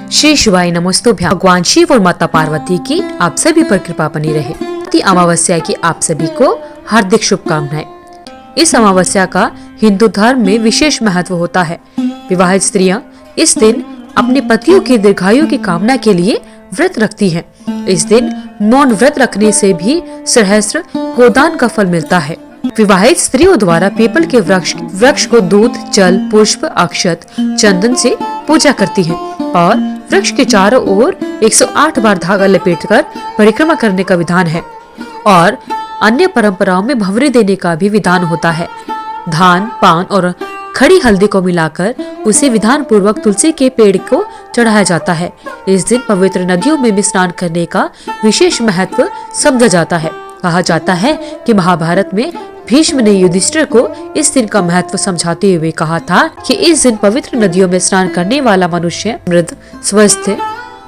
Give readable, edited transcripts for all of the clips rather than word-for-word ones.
श्री शिवाय नमस्तुभ्याम। भगवान शिव और माता पार्वती की आप सभी पर कृपा बनी रहे। अमावस्या की आप सभी को हार्दिक शुभकामनाएं। इस अमावस्या का हिंदू धर्म में विशेष महत्व होता है। विवाहित स्त्रियां इस दिन अपने पतियों की दीर्घायु की कामना के लिए व्रत रखती हैं। इस दिन मौन व्रत रखने से भी सहस्त्र गोदान का फल मिलता है। विवाहित स्त्रियों द्वारा पीपल के वृक्ष को दूध, जल, पुष्प, अक्षत, चंदन से पूजा करती हैं और वृक्ष के चारों ओर 108 बार धागा लपेटकर परिक्रमा करने का विधान है। और अन्य परंपराओं में भंवरे देने का भी विधान होता है। धान, पान और खड़ी हल्दी को मिलाकर उसे विधान पूर्वक तुलसी के पेड़ को चढ़ाया जाता है। इस दिन पवित्र नदियों में भी स्नान करने का विशेष महत्व समझा जाता है। कहा जाता है कि महाभारत में भीष्म ने युधिष्ठिर को इस दिन का महत्व समझाते हुए कहा था कि इस दिन पवित्र नदियों में स्नान करने वाला मनुष्य मृद, स्वस्थ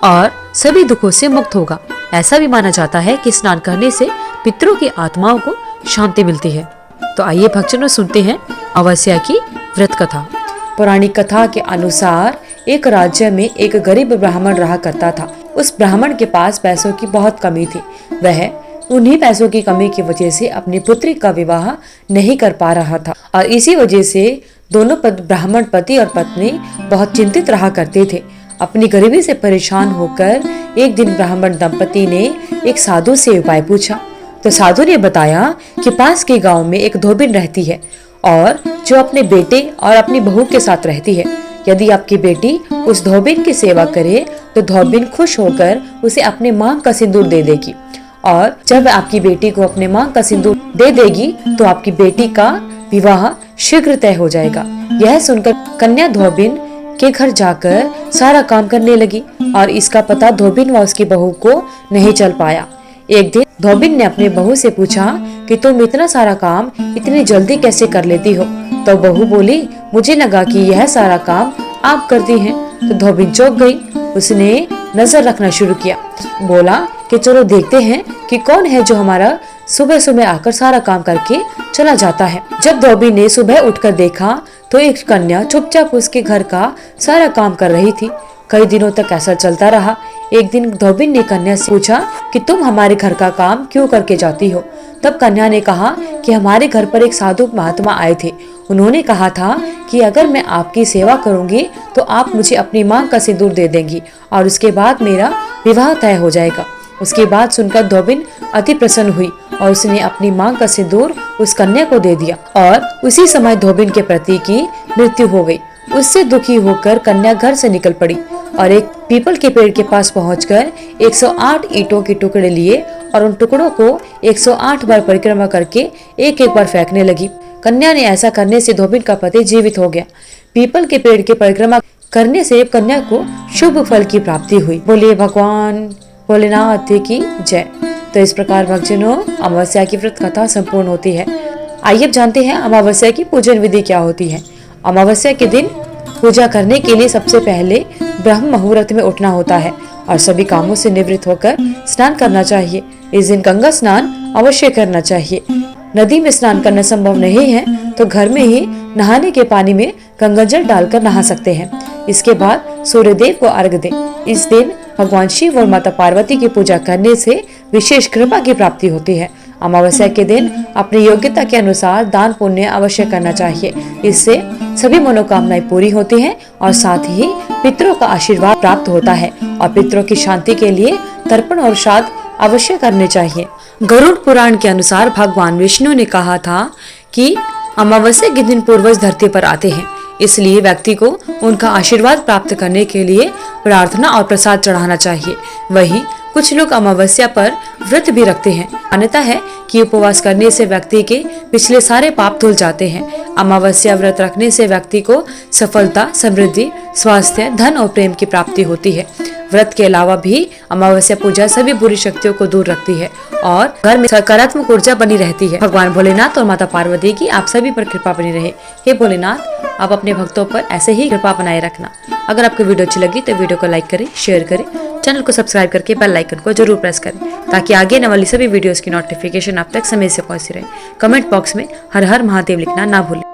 और सभी दुखों से मुक्त होगा। ऐसा भी माना जाता है कि स्नान करने से पितरों की आत्माओं को शांति मिलती है। तो आइए भक्तजनों सुनते हैं अमावस्या की व्रत कथा। पौराणिक कथा के अनुसार एक राज्य में एक गरीब ब्राह्मण रहा करता था। उस ब्राह्मण के पास पैसों की बहुत कमी थी। वह उन्हीं पैसों की कमी की वजह से अपनी पुत्री का विवाह नहीं कर पा रहा था और इसी वजह से दोनों ब्राह्मण पति और पत्नी बहुत चिंतित रहा करते थे। अपनी गरीबी से परेशान होकर एक दिन ब्राह्मण दंपति ने एक साधु से उपाय पूछा। तो साधु ने बताया कि पास के गांव में एक धोबिन रहती है और जो अपने बेटे और अपनी बहू के साथ रहती है। यदि आपकी बेटी उस धोबिन की सेवा करे तो धोबिन खुश होकर उसे अपने मांग का सिंदूर दे देगी और जब आपकी बेटी को अपने मांग का सिंदूर दे देगी तो आपकी बेटी का विवाह शीघ्र तय हो जाएगा। यह सुनकर कन्या धोबिन के घर जाकर सारा काम करने लगी और इसका पता धोबिन व उसकी बहू को नहीं चल पाया। एक दिन धोबिन ने अपने बहू से पूछा कि तुम इतना सारा काम इतनी जल्दी कैसे कर लेती हो? तो बहू बोली, मुझे लगा कि यह सारा काम आप करती हैं। तो धोबिन चौंक गई। उसने नजर रखना शुरू किया। बोला कि चलो देखते हैं कि कौन है जो हमारा सुबह सुबह आकर सारा काम करके चला जाता है। जब धोबिन ने सुबह उठकर देखा तो एक कन्या चुपचाप उसके घर का सारा काम कर रही थी। कई दिनों तक ऐसा चलता रहा। एक दिन धोबिन ने कन्या से पूछा कि तुम हमारे घर का काम क्यों करके जाती हो? तब कन्या ने कहा कि हमारे घर पर एक साधु महात्मा आए थे। उन्होंने कहा था कि अगर मैं आपकी सेवा करूंगी तो आप मुझे अपनी मांग का सिंदूर दे देंगी और उसके बाद मेरा विवाह तय हो जाएगा। उसकी बात सुनकर धोबिन अति प्रसन्न हुई और उसने अपनी मांग का सिंदूर उस कन्या को दे दिया और उसी समय धोबिन के पति की मृत्यु हो गई। उससे दुखी होकर कन्या घर से निकल पड़ी और एक पीपल के पेड़ के पास पहुंचकर 108 ईंटों के टुकड़े लिए और उन टुकड़ों को 108 बार परिक्रमा करके एक एक बार फेंकने लगी। कन्या ने ऐसा करने से धोबिन का पति जीवित हो गया। पीपल के पेड़ की परिक्रमा करने से कन्या को शुभ फल की प्राप्ति हुई। बोलिए भगवान भोलेनाथ की जय। तो इस प्रकार भक्तजनों अमावस्या की व्रत कथा संपूर्ण होती है। आइए अब जानते हैं अमावस्या की पूजन विधि क्या होती है। अमावस्या के दिन पूजा करने के लिए सबसे पहले ब्रह्म मुहूर्त में उठना होता है और सभी कामों से निवृत्त होकर स्नान करना चाहिए। इस दिन गंगा स्नान अवश्य करना चाहिए। नदी में स्नान करना संभव नहीं है तो घर में ही नहाने के पानी में गंगाजल डालकर नहा सकते हैं। इसके बाद सूर्यदेव को अर्घ दें। इस दिन भगवान शिव और माता पार्वती की पूजा करने से विशेष कृपा की प्राप्ति होती है। अमावस्या के दिन अपनी योग्यता के अनुसार दान पुण्य अवश्य करना चाहिए। इससे सभी मनोकामनाएं पूरी होती हैं और साथ ही पितरों का आशीर्वाद प्राप्त होता है और पितरों की शांति के लिए तर्पण और श्राद्ध अवश्य करने चाहिए। गरुड़ पुराण के अनुसार भगवान विष्णु ने कहा था कि अमावस्या के दिन पूर्वज धरती पर आते हैं, इसलिए व्यक्ति को उनका आशीर्वाद प्राप्त करने के लिए प्रार्थना और प्रसाद चढ़ाना चाहिए। वहीं कुछ लोग अमावस्या पर व्रत भी रखते हैं। मान्यता है कि उपवास करने से व्यक्ति के पिछले सारे पाप धुल जाते हैं। अमावस्या व्रत रखने से व्यक्ति को सफलता, समृद्धि, स्वास्थ्य, धन और प्रेम की प्राप्ति होती है। व्रत के अलावा भी अमावस्या पूजा सभी बुरी शक्तियों को दूर रखती है और घर में सकारात्मक ऊर्जा बनी रहती है। भगवान भोलेनाथ और माता पार्वती की आप सभी पर कृपा बनी रहे। हे भोलेनाथ, आप अपने भक्तों पर ऐसे ही कृपा बनाए रखना। अगर आपको वीडियो अच्छी लगी तो वीडियो को लाइक करें, शेयर करें, चैनल को सब्सक्राइब करके बेल आइकन को जरूर प्रेस करें ताकि आगे आने वाली सभी वीडियोस की नोटिफिकेशन आप तक समय से पहुंचती रहे। कमेंट बॉक्स में हर हर महादेव लिखना ना भूलें।